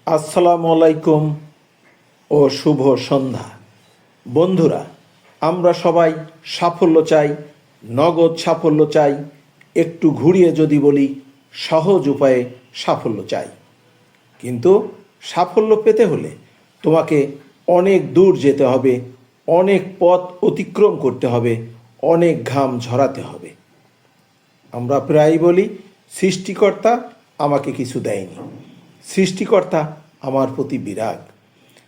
আসসালামু আলাইকুম ও শুভ সন্ধ্যা। বন্ধুরা, আমরা সবাই সাফল্য চাই, নগদ সাফল্য চাই, একটু ঘুরিয়ে যদি বলি সহজ উপায়ে সাফল্য চাই। কিন্তু সাফল্য পেতে হলে তোমাকে অনেক দূর যেতে হবে, অনেক পথ অতিক্রম করতে হবে, অনেক ঘাম ঝরাতে হবে। আমরা প্রায়ই বলি সৃষ্টিকর্তা আমাকে কিছু দেয়নি, সৃষ্টিকর্তা আমার প্রতি বিরাগ।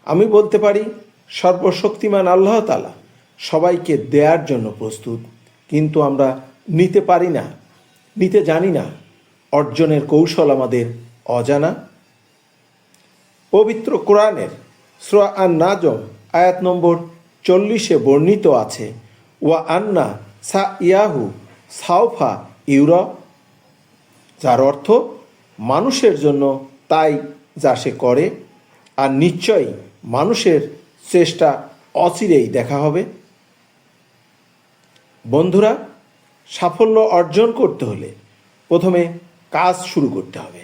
আমি বলতে পারি সর্বশক্তিমান আল্লাহ তাআলা সবাইকে দেয়ার জন্য প্রস্তুত, কিন্তু আমরা নিতে পারি না, নিতে জানি না। অর্জনের কৌশল আমাদের অজানা। পবিত্র কোরআনের সূরা আন-নাজম আয়াত নম্বর 40-এ বর্ণিত আছে, ওয়া আন্না সা ইয়াহু সাউফা ইউরা, যার অর্থ মানুষের জন্য তাই যা সে করে, আর নিশ্চয়ই মানুষের চেষ্টা অচিরেই দেখা হবে। বন্ধুরা, সাফল্য অর্জন করতে হলে প্রথমে কাজ শুরু করতে হবে।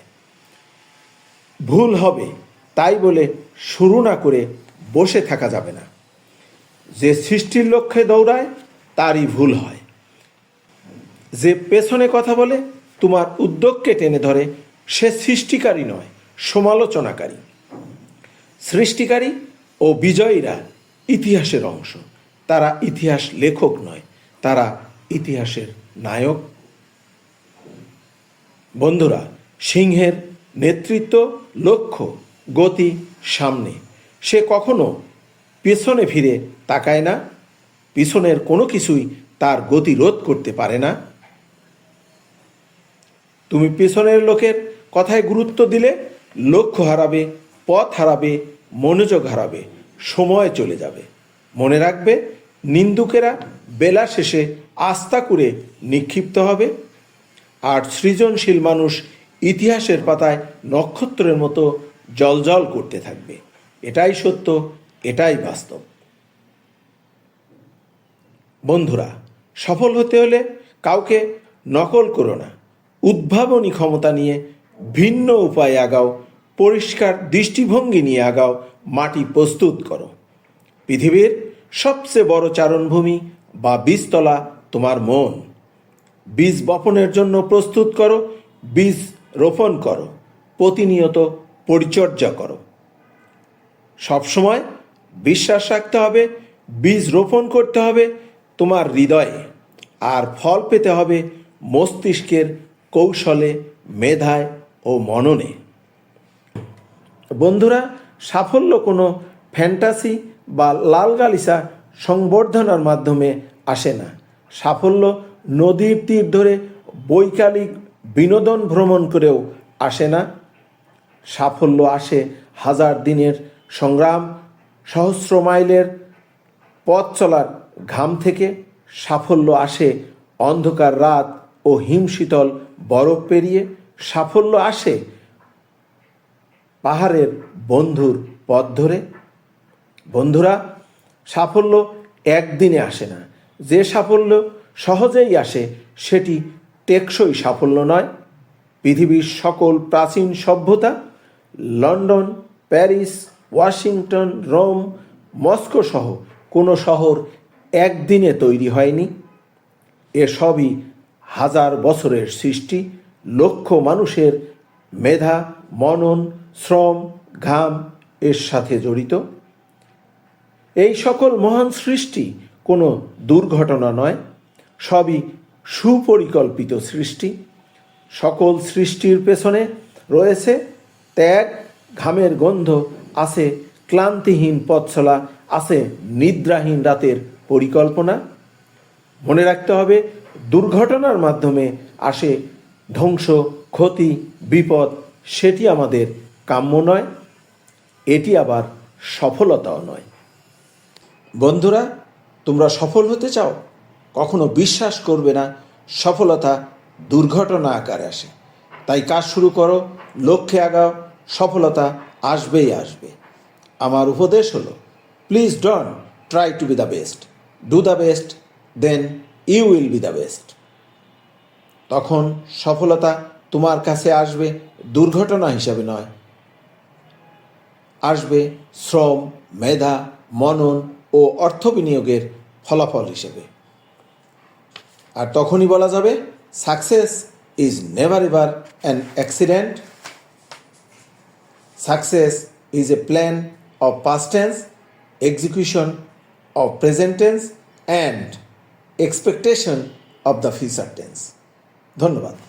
ভুল হবে তাই বলে শুরু না করে বসে থাকা যাবে না। যে সৃষ্টির লক্ষ্যে দৌড়ায় তারই ভুল হয়। যে পেছনে কথা বলে তোমার উদ্যোগকে টেনে ধরে সে সৃষ্টিকারী নয়, সমালোচনাকারী। সৃষ্টিকারী ও বিজয়ীরা ইতিহাসের অংশ। তারা ইতিহাস লেখক নয়, তারা ইতিহাসের নায়ক। বন্ধুরা, সিংহের নেতৃত্ব, লক্ষ্য, গতি সামনে। সে কখনো পেছনে ফিরে তাকায় না। পিছনের কোনো কিছুই তার গতি রোধ করতে পারে না। তুমি পেছনের লোকের কথায় গুরুত্ব দিলে লক্ষ্য হারাবে, পথ হারাবে, মনোযোগ হারাবে, সময় চলে যাবে। মনে রাখবে, নিন্দুকেরা বেলা শেষে আস্থা করে নিক্ষিপ্ত হবে, আর সৃজনশীল মানুষ ইতিহাসের পাতায় নক্ষত্রের মতো জ্বলজ্বল করতে থাকবে। এটাই সত্য, এটাই বাস্তব। বন্ধুরা, সফল হতে হলে কাউকে নকল করো না। উদ্ভাবনী ক্ষমতা নিয়ে ভিন্ন উপায়ে আগাও, পরিষ্কার দৃষ্টিভঙ্গি নিয়ে আগাও, মাটি প্রস্তুত করো। পৃথিবীর সবচেয়ে বড় চারণভূমি বা বীজতলা তোমার মন। বীজ বপনের জন্য প্রস্তুত করো, বীজ রোপণ করো, প্রতিনিয়ত পরিচর্যা করো। সবসময় বিশ্বাস রাখতে হবে, বীজ রোপণ করতে হবে তোমার হৃদয়ে, আর ফল পেতে হবে মস্তিষ্কের কৌশলে, মেধায় ও মননে। বন্ধুরা, সাফল্য কোনো ফ্যান্টাসি বা লাল গালিচা সংবর্ধনার মাধ্যমে আসে না। সাফল্য নদীর তীর ধরে বৈকালিক বিনোদন ভ্রমণ করেও আসে না। সাফল্য আসে হাজার দিনের সংগ্রাম, সহস্র মাইলের পথ চলার ঘাম থেকে। সাফল্য আসে অন্ধকার রাত ও হিমশীতল বরফ পেরিয়ে। সাফল্য আসে পাহাড়ের বন্ধুর পথ ধরে। বন্ধুরা, সাফল্য একদিনে আসে না। যে সাফল্য সহজেই আসে সেটি টেকসই সাফল্য নয়। পৃথিবীর সকল প্রাচীন সভ্যতা, London, Paris, Washington, Rome, Moscow সহ কোনো শহর একদিনে তৈরি হয়নি। এসবই হাজার বছরের সৃষ্টি, লক্ষ মানুষের মেধা, মনন, শ্রম, ঘাম এর সাথে জড়িত। এই সকল মহান সৃষ্টি কোনো দুর্ঘটনা নয়, সবই সুপরিকল্পিত সৃষ্টি। সকল সৃষ্টির পেছনে রয়েছে ত্যাগ, ঘামের গন্ধ, আছে ক্লান্তিহীন পথ চলা, আছে নিদ্রাহীন রাতের পরিকল্পনা। মনে রাখতে হবে, দুর্ঘটনার মাধ্যমে আসে ধ্বংস, ক্ষতি, বিপদ। সেটি আমাদের কাম্য নয়, এটি আবার সফলতাও নয়। বন্ধুরা, তোমরা সফল হতে চাও? কখনো বিশ্বাস করবে না সফলতা দুর্ঘটনা আকারে আসে। তাই কাজ শুরু করো, লক্ষ্যে আগাও, সফলতা আসবেই আসবে। আমার উপদেশ হলো, please don't try to be the best, do the best, then you will be the best. তখন সফলতা তোমার কাছে আসবে দুর্ঘটনা হিসাবে নয়, আসবে শ্রম, মেধা, মনন ও অর্থ বিনিয়োগের ফলাফল হিসেবে। আর তখনই বলা যাবে success is never ever an accident, success is a plan of past tense, execution of present tense and expectation of the future tense. ধন্যবাদ।